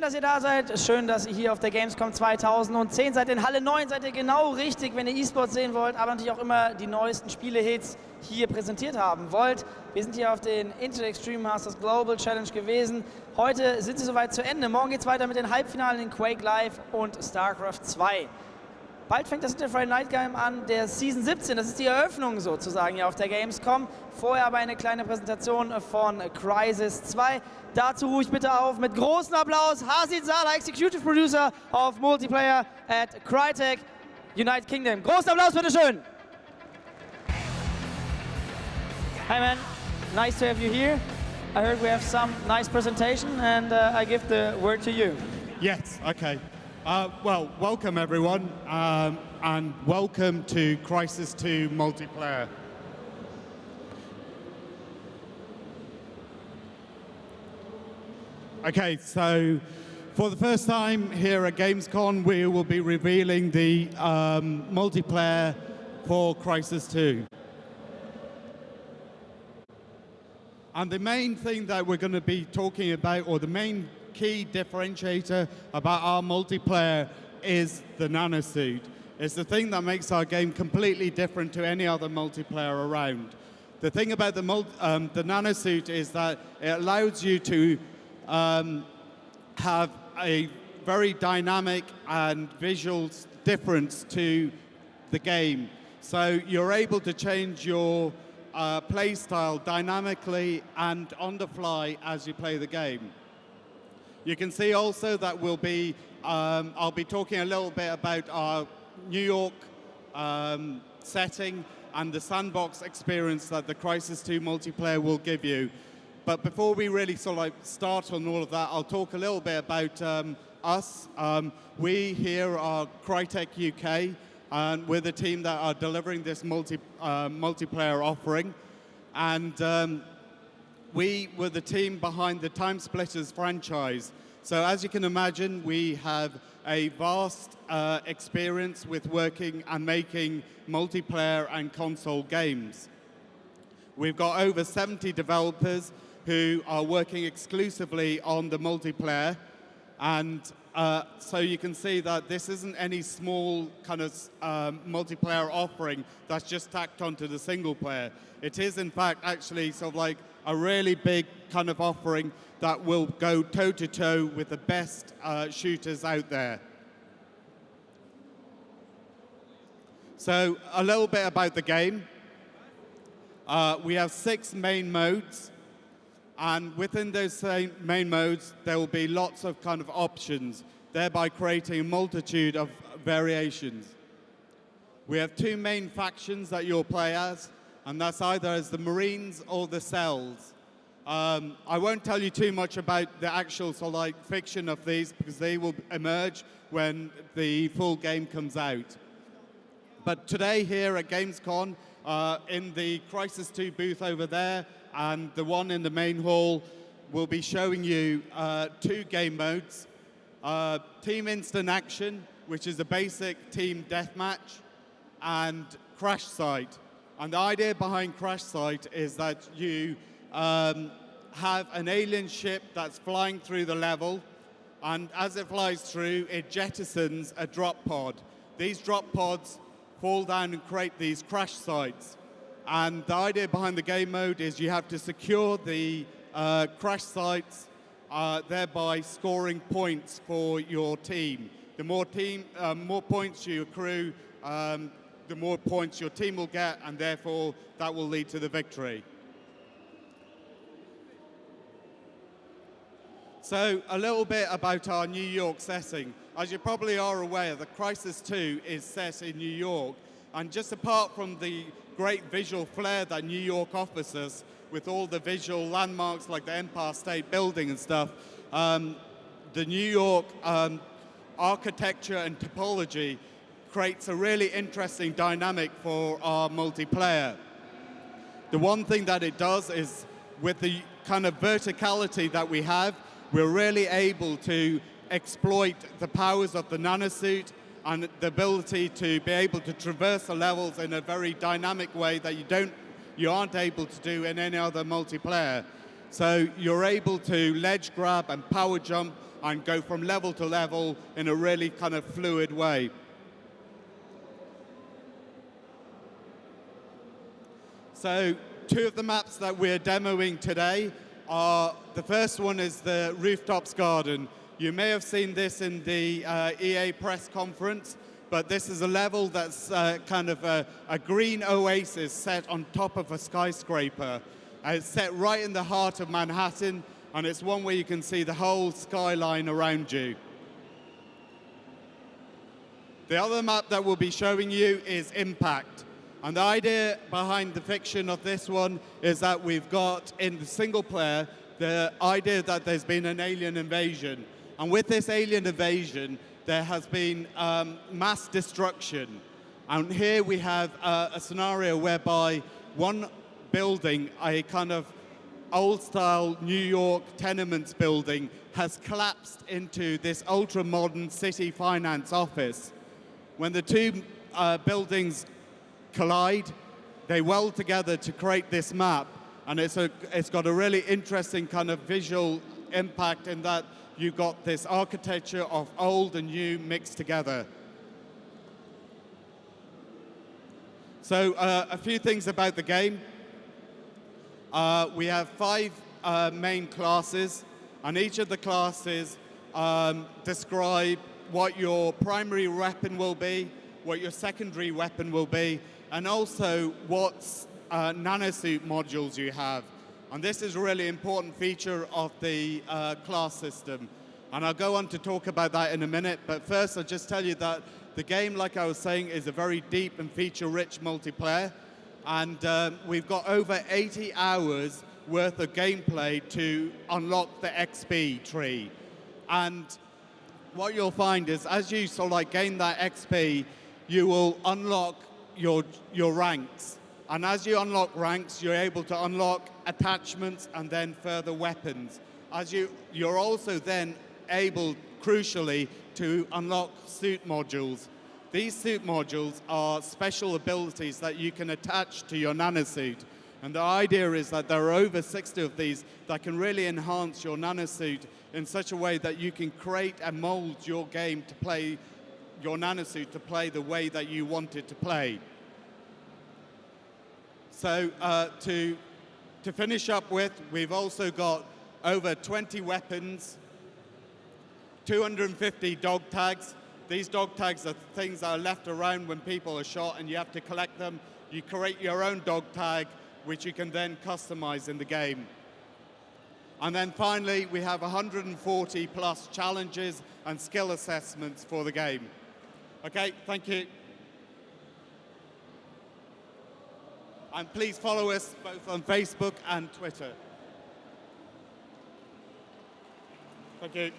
dass ihr da seid. Schön, dass ihr hier auf der Gamescom 2010 seid. In Halle 9 seid ihr genau richtig, wenn ihr E-Sports sehen wollt, aber natürlich auch immer die neuesten Spiele-Hits hier präsentiert haben wollt. Wir sind hier auf den Internet Extreme Masters Global Challenge gewesen. Heute sind sie soweit zu Ende. Morgen geht es weiter mit den Halbfinalen in Quake Live und StarCraft 2. Bald fängt das Friday Night Game an, der Season 17, das ist die Eröffnung sozusagen hier auf der Gamescom. Vorher aber eine kleine Präsentation von Crysis 2. Dazu rufe ich bitte auf mit großem Applaus Hasit, Zala, Executive Producer of Multiplayer at Crytek, United Kingdom. Großen Applaus, bitteschön! Hi man, nice to have you here. I heard we have some nice presentation and I give the word to you. Yes, okay. Well, welcome everyone, and welcome to Crysis 2 Multiplayer. Okay, so for the first time here at Gamescom, we will be revealing the multiplayer for Crysis 2. And the main thing that we're going to be talking about, or the main key differentiator about our multiplayer, is the nanosuit. It's the thing that makes our game completely different to any other multiplayer around. The thing about the nanosuit is that it allows you to have a very dynamic and visual difference to the game. So you're able to change your play style dynamically and on the fly as you play the game. You can see also that we'll be, I'll be talking a little bit about our New York setting and the sandbox experience that the Crysis 2 multiplayer will give you. But before we really sort of like start on all of that, I'll talk a little bit about us. We here are Crytek UK, and we're the team that are delivering this multiplayer offering. And we were the team behind the Time Splitters franchise. So as you can imagine, we have a vast experience with working and making multiplayer and console games. We've got over 70 developers who are working exclusively on the multiplayer. And so you can see that this isn't any small kind of multiplayer offering that's just tacked onto the single player. It is, in fact, actually sort of like a really big kind of offering that will go toe-to-toe with the best shooters out there. So a little bit about the game. We have 6 main modes, and within those main modes, there will be lots of kind of options, thereby creating a multitude of variations. We have 2 main factions that you'll play as, and that's either as the Marines or the Cells. I won't tell you too much about the actual sort of like fiction of these, because they will emerge when the full game comes out. But today here at Gamescom, in the Crysis 2 booth over there and the one in the main hall, we'll be showing you 2 game modes. Team Instant Action, which is a basic team deathmatch, and Crash Site. And the idea behind Crash Site is that you have an alien ship that's flying through the level, and as it flies through, it jettisons a drop pod. These drop pods fall down and create these crash sites. And the idea behind the game mode is you have to secure the crash sites, thereby scoring points for your team. The more points you accrue, the more points your team will get, and therefore that will lead to the victory. So a little bit about our New York setting. As you probably are aware, the Crysis 2 is set in New York, and just apart from the great visual flair that New York offers us, with all the visual landmarks like the Empire State Building and stuff, the New York architecture and topology creates a really interesting dynamic for our multiplayer. The one thing that it does is, with the kind of verticality that we have, we're really able to exploit the powers of the nanosuit and the ability to be able to traverse the levels in a very dynamic way that you aren't able to do in any other multiplayer. So you're able to ledge grab and power jump and go from level to level in a really kind of fluid way. So 2 of the maps that we're demoing today are, the first one is the Rooftops Garden. You may have seen this in the EA press conference, but this is a level that's kind of a green oasis set on top of a skyscraper. It's set right in the heart of Manhattan, and it's one where you can see the whole skyline around you. The other map that we'll be showing you is Impact. And the idea behind the fiction of this one is that we've got, in the single player, the idea that there's been an alien invasion. And with this alien invasion, there has been mass destruction. And here we have a scenario whereby one building, a kind of old-style New York tenements building, has collapsed into this ultra-modern city finance office. When the 2 buildings collide, they weld together to create this map, and it's got a really interesting kind of visual impact in that you've got this architecture of old and new mixed together. So a few things about the game. We have 5 main classes, and each of the classes describe what your primary weapon will be, what your secondary weapon will be, and also what nanosuit modules you have. And this is a really important feature of the class system. And I'll go on to talk about that in a minute, but first I'll just tell you that the game, like I was saying, is a very deep and feature-rich multiplayer. And we've got over 80 hours worth of gameplay to unlock the XP tree. And what you'll find is as you sort of like gain that XP, you will unlock your ranks. And as you unlock ranks, you're able to unlock attachments and then further weapons. You're also then able, crucially, to unlock suit modules. These suit modules are special abilities that you can attach to your nanosuit. And the idea is that there are over 60 of these that can really enhance your nanosuit in such a way that you can create and mold your game to play, your nanosuit to play the way that you want it to play. So to finish up with, we've also got over 20 weapons, 250 dog tags. These dog tags are things that are left around when people are shot and you have to collect them. You create your own dog tag, which you can then customize in the game. And then finally, we have 140 plus challenges and skill assessments for the game. Okay, thank you. And please follow us both on Facebook and Twitter. Thank you.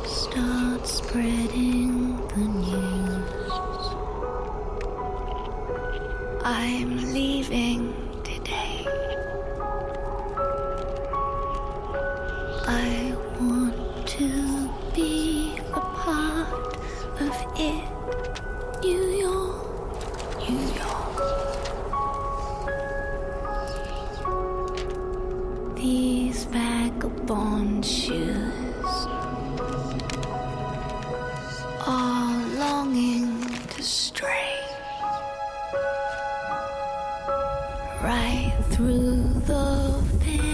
Start spreading the news. I'm leaving today. I want to be a part of it. New York, New York. These vagabond shoes are longing to stray right through the veil.